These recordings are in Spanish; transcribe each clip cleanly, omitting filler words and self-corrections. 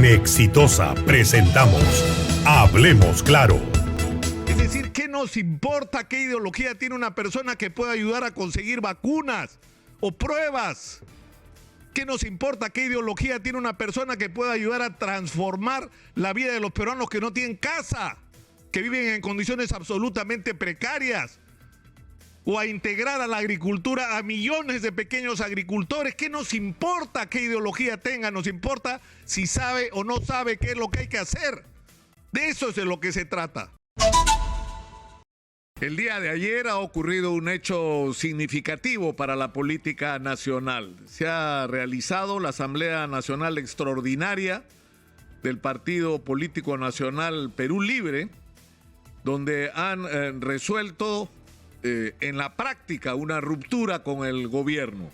En Exitosa presentamos Hablemos Claro. Es decir, ¿qué nos importa qué ideología tiene una persona que pueda ayudar a conseguir vacunas o pruebas? ¿Qué nos importa qué ideología tiene una persona que pueda ayudar a transformar la vida de los peruanos que no tienen casa, que viven en condiciones absolutamente precarias? O a integrar a la agricultura a millones de pequeños agricultores. ¿Qué nos importa qué ideología tenga? Nos importa si sabe o no sabe qué es lo que hay que hacer. De eso es de lo que se trata. El día de ayer ha ocurrido un hecho significativo para la política nacional. Se ha realizado la Asamblea Nacional Extraordinaria del Partido Político Nacional Perú Libre, donde han resuelto en la práctica una ruptura con el gobierno.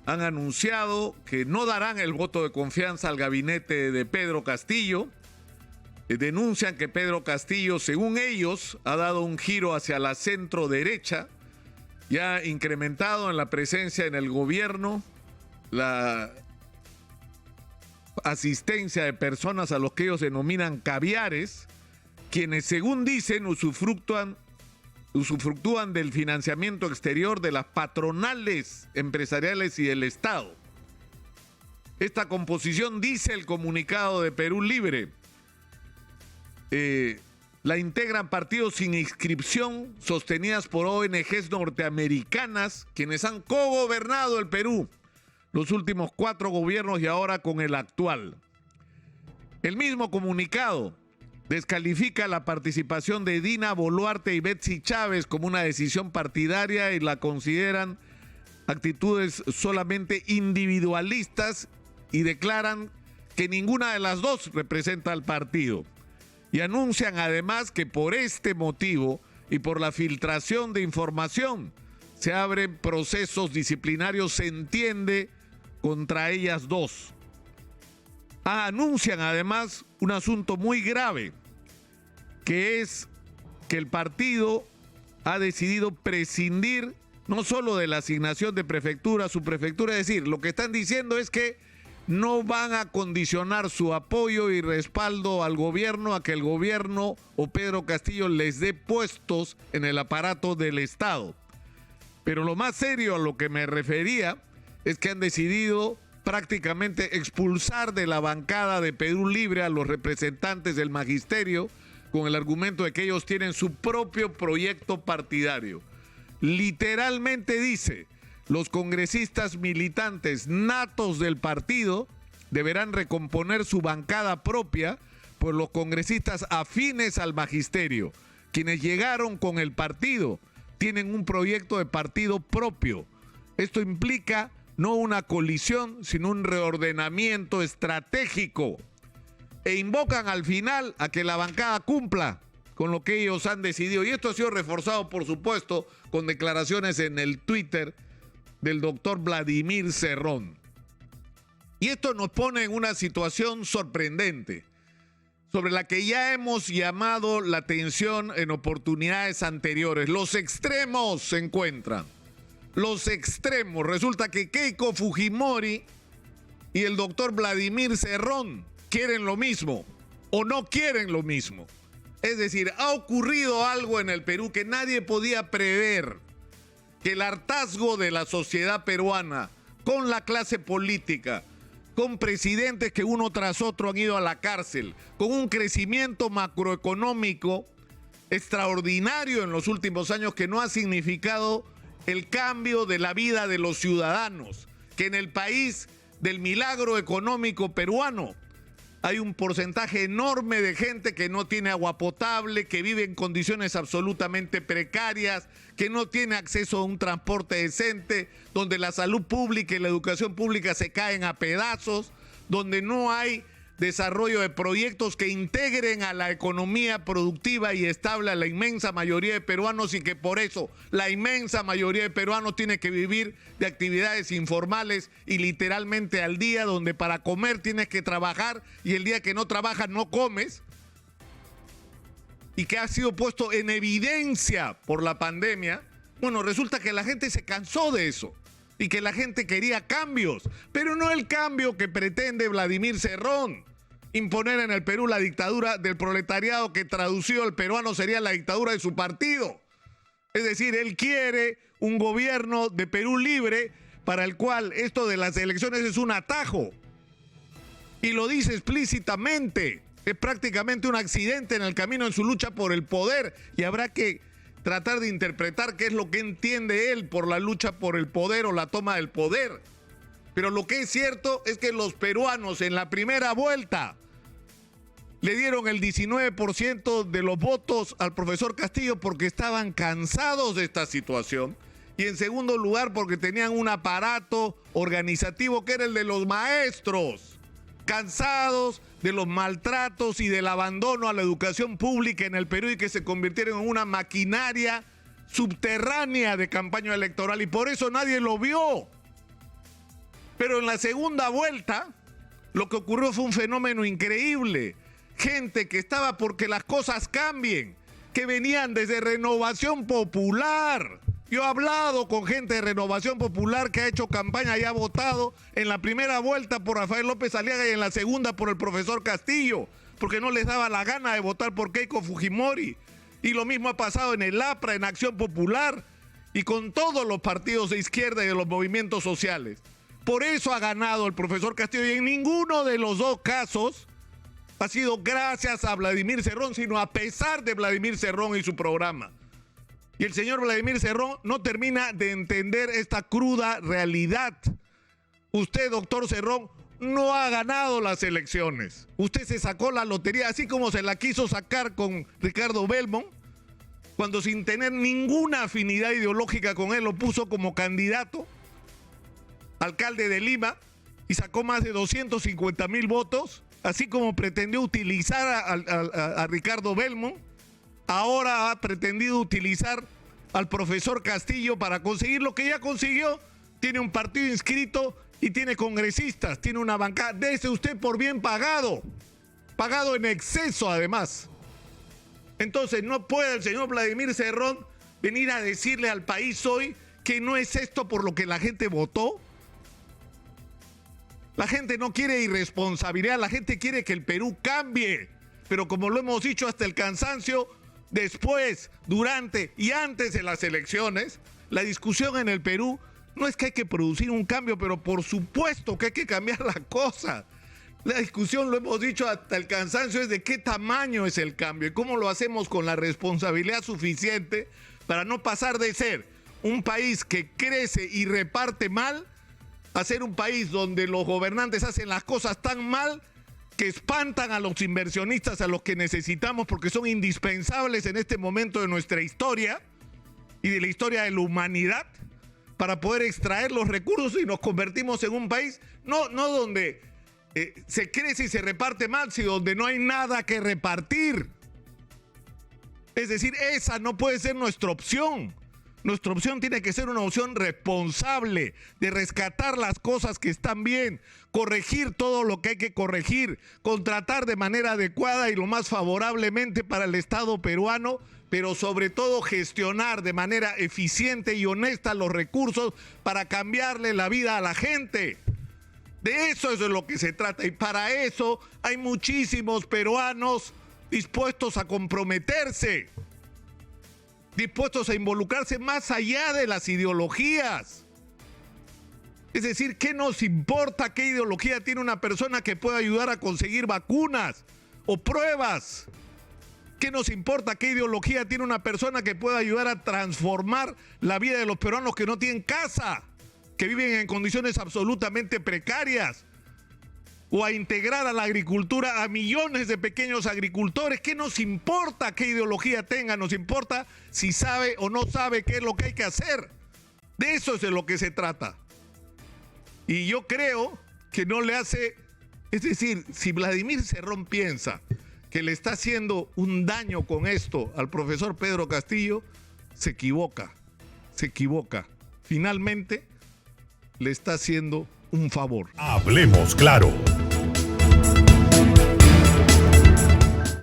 Han anunciado que no darán el voto de confianza al gabinete de Pedro Castillo. Denuncian que Pedro Castillo, según ellos, ha dado un giro hacia la centro derecha y ha incrementado en la presencia en el gobierno la asistencia de personas a los que ellos denominan caviares, quienes, según dicen, usufructúan del financiamiento exterior de las patronales empresariales y del Estado. Esta composición, dice el comunicado de Perú Libre, la integran partidos sin inscripción sostenidas por ONGs norteamericanas, quienes han cogobernado el Perú los últimos 4 gobiernos y ahora con el actual. El mismo comunicado descalifica la participación de Dina Boluarte y Betsy Chávez como una decisión partidaria y la consideran actitudes solamente individualistas y declaran que ninguna de las dos representa al partido. Y anuncian además que por este motivo y por la filtración de información se abren procesos disciplinarios, se entiende, contra ellas dos. Anuncian además un asunto muy grave, que es que el partido ha decidido prescindir no solo de la asignación de prefectura, subprefectura, es decir, lo que están diciendo es que no van a condicionar su apoyo y respaldo al gobierno a que el gobierno o Pedro Castillo les dé puestos en el aparato del Estado. Pero lo más serio a lo que me refería es que han decidido prácticamente expulsar de la bancada de Perú Libre a los representantes del magisterio con el argumento de que ellos tienen su propio proyecto partidario. Literalmente dice: los congresistas militantes natos del partido deberán recomponer su bancada propia por los congresistas afines al magisterio. Quienes llegaron con el partido tienen un proyecto de partido propio. Esto implica no una colisión, sino un reordenamiento estratégico. E invocan al final a que la bancada cumpla con lo que ellos han decidido. Y esto ha sido reforzado, por supuesto, con declaraciones en el Twitter del doctor Vladimir Cerrón. Y esto nos pone en una situación sorprendente, sobre la que ya hemos llamado la atención en oportunidades anteriores. Los extremos se encuentran. Los extremos. Resulta que Keiko Fujimori y el doctor Vladimir Cerrón quieren lo mismo o no quieren lo mismo. Es decir, ha ocurrido algo en el Perú que nadie podía prever. Que el hartazgo de la sociedad peruana con la clase política, con presidentes que uno tras otro han ido a la cárcel, con un crecimiento macroeconómico extraordinario en los últimos años que no ha significado el cambio de la vida de los ciudadanos, que en el país del milagro económico peruano hay un porcentaje enorme de gente que no tiene agua potable, que vive en condiciones absolutamente precarias, que no tiene acceso a un transporte decente, donde la salud pública y la educación pública se caen a pedazos, donde no hay desarrollo de proyectos que integren a la economía productiva y estable a la inmensa mayoría de peruanos, y que por eso la inmensa mayoría de peruanos tiene que vivir de actividades informales y literalmente al día, donde para comer tienes que trabajar y el día que no trabajas no comes, y que ha sido puesto en evidencia por la pandemia. Bueno, resulta que la gente se cansó de eso y que la gente quería cambios, pero no el cambio que pretende Vladimir Cerrón. imponer en el Perú la dictadura del proletariado, que traducido al peruano sería la dictadura de su partido. Es decir, él quiere un gobierno de Perú libre para el cual esto de las elecciones es un atajo. Y lo dice explícitamente. Es prácticamente un accidente en el camino en su lucha por el poder, y habrá que tratar de interpretar qué es lo que entiende él por la lucha por el poder o la toma del poder. Pero lo que es cierto es que los peruanos en la primera vuelta le dieron el 19% de los votos al profesor Castillo porque estaban cansados de esta situación, y en segundo lugar porque tenían un aparato organizativo que era el de los maestros, cansados de los maltratos y del abandono a la educación pública en el Perú, y que se convirtieron en una maquinaria subterránea de campaña electoral, y por eso nadie lo vio. Pero en la segunda vuelta lo que ocurrió fue un fenómeno increíble. Gente que estaba porque las cosas cambien, que venían desde Renovación Popular. Yo he hablado con gente de Renovación Popular que ha hecho campaña y ha votado en la primera vuelta por Rafael López Aliaga y en la segunda por el profesor Castillo, porque no les daba la gana de votar por Keiko Fujimori. Y lo mismo ha pasado en el APRA, en Acción Popular, y con todos los partidos de izquierda y de los movimientos sociales. Por eso ha ganado el profesor Castillo, y en ninguno de los dos casos ha sido gracias a Vladimir Cerrón, sino a pesar de Vladimir Cerrón y su programa. Y el señor Vladimir Cerrón no termina de entender esta cruda realidad. Usted, doctor Cerrón, no ha ganado las elecciones. Usted se sacó la lotería, así como se la quiso sacar con Ricardo Belmont, cuando sin tener ninguna afinidad ideológica con él lo puso como candidato alcalde de Lima y sacó más de 250,000 votos, así como pretendió utilizar a Ricardo Belmont. Ahora ha pretendido utilizar al profesor Castillo para conseguir lo que ya consiguió. Tiene un partido inscrito y tiene congresistas, tiene una bancada. Dese usted por bien pagado en exceso además. Entonces no puede el señor Vladimir Cerrón venir a decirle al país hoy que no es esto por lo que la gente votó. La gente no quiere irresponsabilidad, la gente quiere que el Perú cambie. Pero como lo hemos dicho hasta el cansancio, después, durante y antes de las elecciones, la discusión en el Perú no es que hay que producir un cambio, pero por supuesto que hay que cambiar la cosa. La discusión, lo hemos dicho hasta el cansancio, es de qué tamaño es el cambio y cómo lo hacemos con la responsabilidad suficiente para no pasar de ser un país que crece y reparte mal a ser un país donde los gobernantes hacen las cosas tan mal que espantan a los inversionistas, a los que necesitamos porque son indispensables en este momento de nuestra historia y de la historia de la humanidad, para poder extraer los recursos, y nos convertimos en un país no donde se crece y se reparte mal, sino donde no hay nada que repartir. Es decir, esa no puede ser nuestra opción. Nuestra opción tiene que ser una opción responsable, de rescatar las cosas que están bien, corregir todo lo que hay que corregir, contratar de manera adecuada y lo más favorablemente para el Estado peruano, pero sobre todo gestionar de manera eficiente y honesta los recursos para cambiarle la vida a la gente. De eso es de lo que se trata, y para eso hay muchísimos peruanos dispuestos a comprometerse, dispuestos a involucrarse más allá de las ideologías. Es decir, ¿qué nos importa qué ideología tiene una persona que pueda ayudar a conseguir vacunas o pruebas? ¿Qué nos importa qué ideología tiene una persona que pueda ayudar a transformar la vida de los peruanos que no tienen casa, que viven en condiciones absolutamente precarias? O a integrar a la agricultura a millones de pequeños agricultores. ¿Qué nos importa qué ideología tenga? Nos importa si sabe o no sabe qué es lo que hay que hacer. De eso es de lo que se trata. Y yo creo que no le hace... Es decir, si Vladimir Cerrón piensa que le está haciendo un daño con esto al profesor Pedro Castillo, se equivoca. Finalmente, le está haciendo un favor. Hablemos claro.